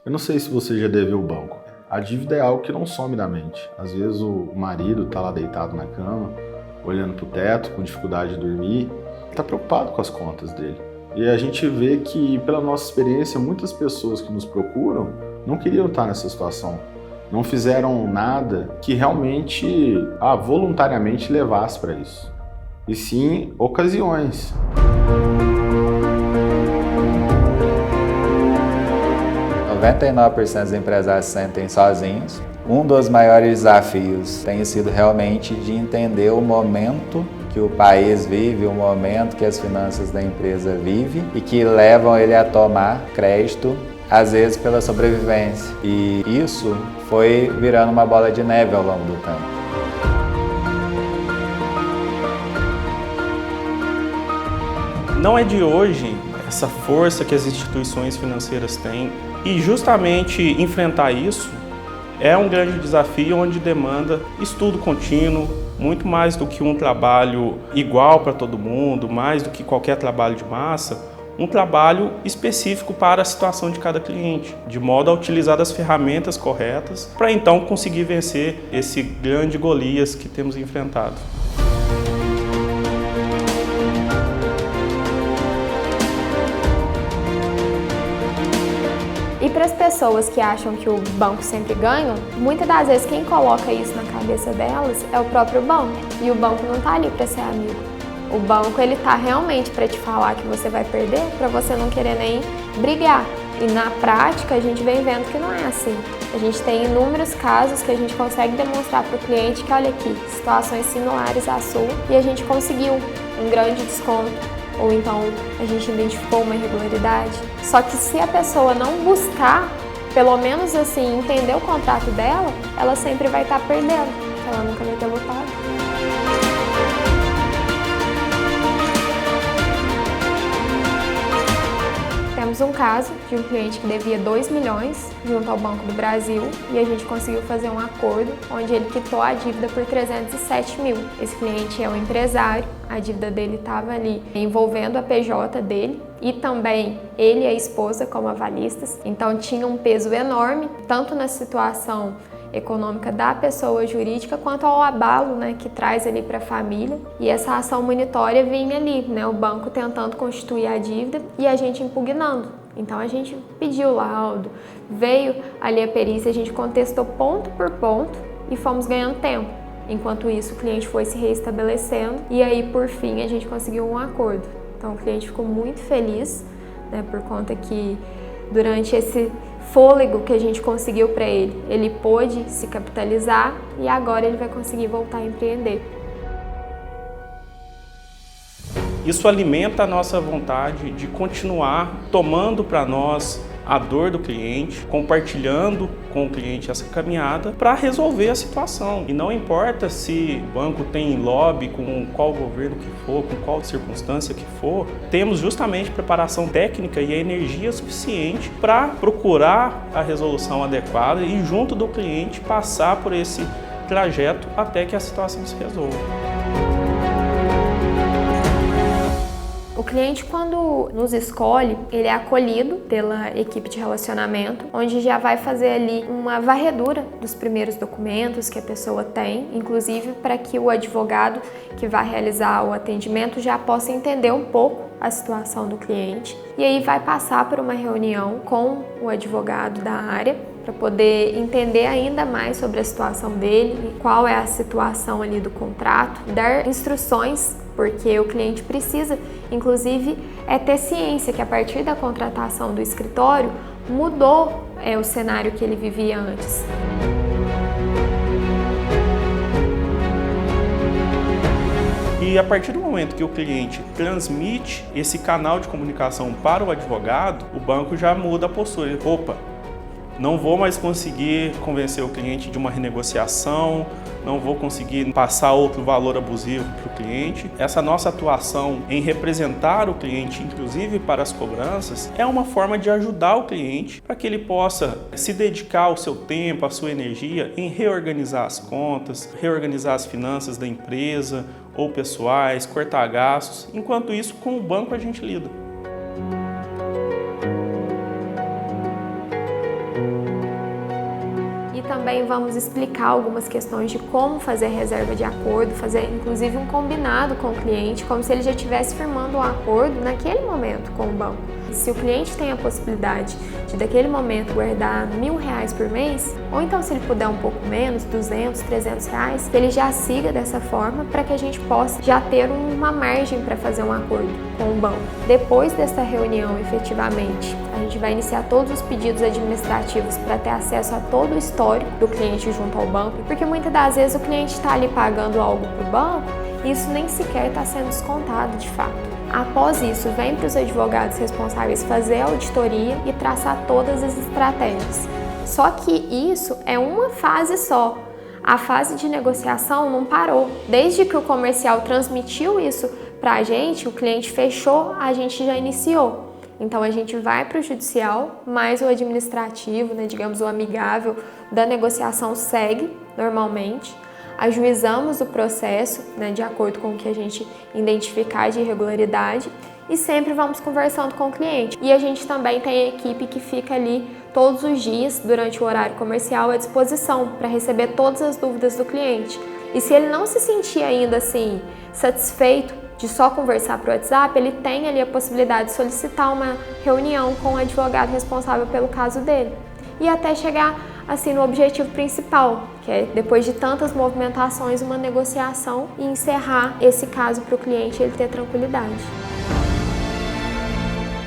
Eu não sei se você já deveu o banco. A dívida é algo que não some da mente. Às vezes o marido está lá deitado na cama, olhando para o teto, com dificuldade de dormir, está preocupado com as contas dele. E a gente vê que, pela nossa experiência, muitas pessoas que nos procuram não queriam estar nessa situação. Não fizeram nada que realmente, voluntariamente levasse para isso. E sim, ocasiões. 99% dos empresários se sentem sozinhos. Um dos maiores desafios tem sido realmente de entender o momento que o país vive, o momento que as finanças da empresa vivem e que levam ele a tomar crédito, às vezes pela sobrevivência. E isso foi virando uma bola de neve ao longo do tempo. Não é de hoje essa força que as instituições financeiras têm e justamente enfrentar isso é um grande desafio onde demanda estudo contínuo, muito mais do que um trabalho igual para todo mundo, mais do que qualquer trabalho de massa, um trabalho específico para a situação de cada cliente, de modo a utilizar as ferramentas corretas para então conseguir vencer esse grande Golias que temos enfrentado. E para as pessoas que acham que o banco sempre ganha, muitas das vezes quem coloca isso na cabeça delas é o próprio banco. E o banco não está ali para ser amigo. O banco ele está realmente para te falar que você vai perder, para você não querer nem brigar. E na prática a gente vem vendo que não é assim. A gente tem inúmeros casos que a gente consegue demonstrar para o cliente que olha aqui, situações similares à sua e a gente conseguiu um grande desconto. Ou então a gente identificou uma irregularidade. Só que se a pessoa não buscar, pelo menos assim, entender o contrato dela, ela sempre vai estar perdendo, ela nunca vai ter lutado. Temos um caso de um cliente que devia 2 milhões junto ao Banco do Brasil e a gente conseguiu fazer um acordo onde ele quitou a dívida por 307 mil. Esse cliente é um empresário, a dívida dele estava ali envolvendo a PJ dele e também ele e a esposa como avalistas, então tinha um peso enorme, tanto na situação econômica da pessoa jurídica quanto ao abalo, que traz ali para a família. E essa ação monitória vinha ali, o banco tentando constituir a dívida e a gente impugnando. Então a gente pediu o laudo, veio ali a perícia, a gente contestou ponto por ponto e fomos ganhando tempo. Enquanto isso o cliente foi se reestabelecendo e aí por fim a gente conseguiu um acordo. Então o cliente ficou muito feliz, por conta que durante esse fôlego que a gente conseguiu para ele, ele pôde se capitalizar e agora ele vai conseguir voltar a empreender. Isso alimenta a nossa vontade de continuar tomando para nós a dor do cliente, compartilhando com o cliente essa caminhada para resolver a situação. E não importa se o banco tem lobby com qual governo que for, com qual circunstância que for, temos justamente preparação técnica e a energia suficiente para procurar a resolução adequada e junto do cliente passar por esse trajeto até que a situação se resolva. O cliente, quando nos escolhe, ele é acolhido pela equipe de relacionamento, onde já vai fazer ali uma varredura dos primeiros documentos que a pessoa tem, inclusive para que o advogado que vai realizar o atendimento já possa entender um pouco a situação do cliente. E aí vai passar por uma reunião com o advogado da área para poder entender ainda mais sobre a situação dele, qual é a situação ali do contrato, dar instruções, porque o cliente precisa, inclusive, ter ciência que a partir da contratação do escritório mudou o cenário que ele vivia antes. E a partir do momento que o cliente transmite esse canal de comunicação para o advogado, o banco já muda a postura. Opa, não vou mais conseguir convencer o cliente de uma renegociação, não vou conseguir passar outro valor abusivo para o cliente. Essa nossa atuação em representar o cliente, inclusive para as cobranças, é uma forma de ajudar o cliente para que ele possa se dedicar o seu tempo, a sua energia em reorganizar as contas, reorganizar as finanças da empresa ou pessoais, cortar gastos. Enquanto isso, com o banco a gente lida. E também vamos explicar algumas questões de como fazer reserva de acordo, fazer inclusive um combinado com o cliente, como se ele já estivesse firmando um acordo naquele momento com o banco. E se o cliente tem a possibilidade de, daquele momento, guardar R$1.000 por mês, ou então se ele puder um pouco menos, R$200, R$300, ele já siga dessa forma para que a gente possa já ter uma margem para fazer um acordo com o banco. Depois dessa reunião, efetivamente, a gente vai iniciar todos os pedidos administrativos para ter acesso a todo o histórico do cliente junto ao banco, porque muitas das vezes o cliente está ali pagando algo para o banco e isso nem sequer está sendo descontado de fato. Após isso, vem para os advogados responsáveis fazer a auditoria e traçar todas as estratégias. Só que isso é uma fase só. A fase de negociação não parou. Desde que o comercial transmitiu isso para a gente, o cliente fechou, a gente já iniciou. Então a gente vai para o judicial, mas o administrativo, digamos o amigável da negociação segue normalmente. Ajuizamos o processo, de acordo com o que a gente identificar de irregularidade e sempre vamos conversando com o cliente. E a gente também tem a equipe que fica ali todos os dias, durante o horário comercial, à disposição para receber todas as dúvidas do cliente. E se ele não se sentir ainda assim satisfeito de só conversar por WhatsApp, ele tem ali a possibilidade de solicitar uma reunião com o advogado responsável pelo caso dele. E até chegar assim no objetivo principal, que é, depois de tantas movimentações, uma negociação e encerrar esse caso para o cliente ele ter tranquilidade.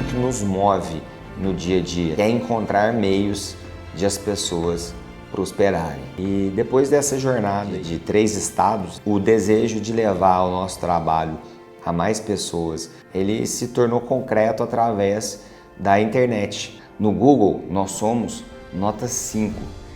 O que nos move no dia a dia é encontrar meios de as pessoas prosperarem. E depois dessa jornada de 3 estados, o desejo de levar o nosso trabalho a mais pessoas, ele se tornou concreto através da internet. No Google, nós somos nota 5,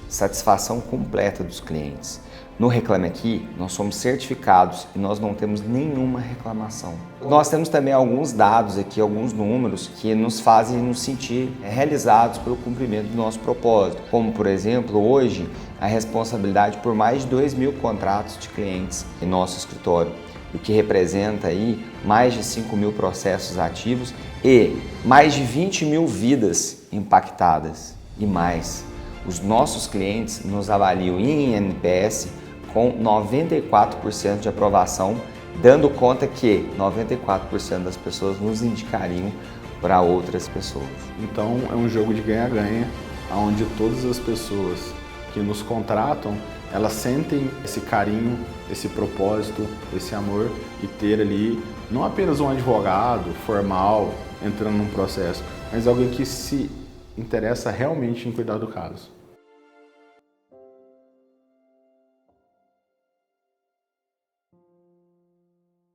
satisfação completa dos clientes. No Reclame Aqui, nós somos certificados e nós não temos nenhuma reclamação. Nós temos também alguns dados aqui, alguns números que nos fazem nos sentir realizados pelo cumprimento do nosso propósito. Como, por exemplo, hoje, a responsabilidade por mais de 2.000 contratos de clientes em nosso escritório, o que representa aí mais de 5.000 processos ativos e mais de 20.000 vidas impactadas. E mais, os nossos clientes nos avaliam em NPS com 94% de aprovação, dando conta que 94% das pessoas nos indicariam para outras pessoas. Então é um jogo de ganha-ganha, onde todas as pessoas que nos contratam, elas sentem esse carinho, esse propósito, esse amor e ter ali não apenas um advogado formal entrando num processo, mas alguém que se interessa realmente em cuidar do caso.